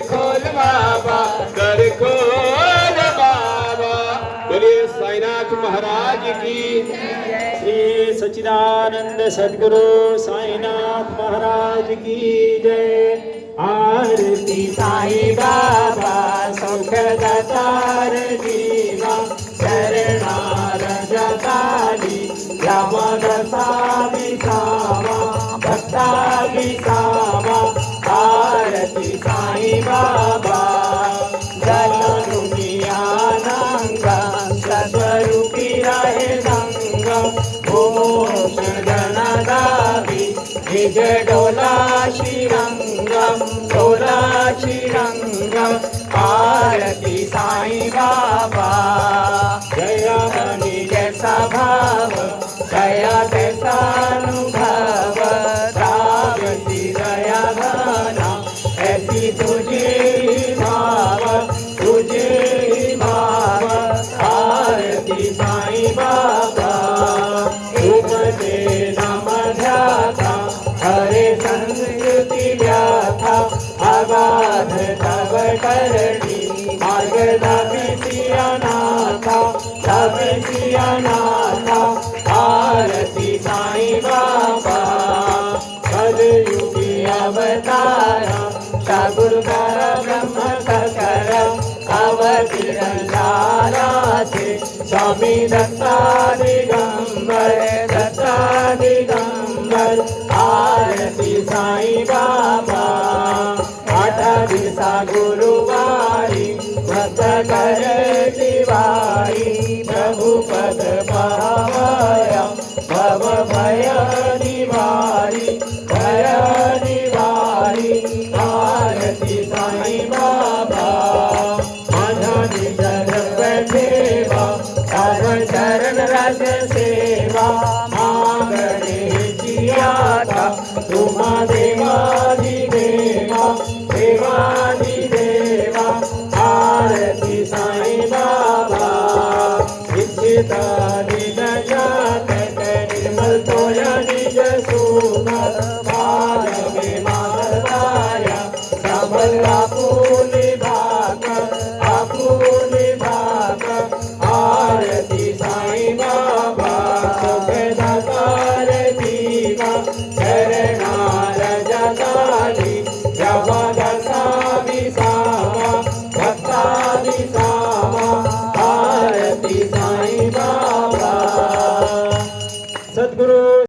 खोल बाबा कर खोल बाबा। बोलिए साईनाथ महाराज की। श्री सच्चिदानंद सद्गुरु साईनाथ महाराज की जय। आरती साई बाबा सुख दातार जीवा चरणार जगाली यमदसा विसावा भक्ता विसावा। आरती साई बाबा जलनुमियानंगा सस्वरूपी रहे संग मोक्ष गणदावी निज डोला श्रीरंगम डोला श्रीरंगम। आरती साई बाबा जया मणि जैसा भाव दया तैसा अनुभव रावती दया घना ऐसी तुझे भाव तुझे भाव। आरती साई बाबा उपदे नम ध्याता हरे संस्कृति व्याथा अगाध तव करणी मार्ग दबिसी अनाथा। आरती साई बाबा कलयुगी अवतारा सगुरु कर ब्रह्म कर अवतीर्णारा से स्वामी दत्ता दिगंबर। आरती साई बाबा आठ दिवसा गुरुवारी व्रत कर दिवाळी प्रभु पद पावया भव भय निवारी भय निवारी। आरती साई बाबा माझा निज ठेवा सर्व चरण रज सेवा मागणे जियाता तुम्हा देवादी देवा देवादी देवा। आरती साई बाबा इच्छित निज जात निर्मल तोय निज सुख भालवे माधवाया सबल आपुनी भाग आपुनी भाग। आरती साई बाबा सुख दातार जीवा चरणा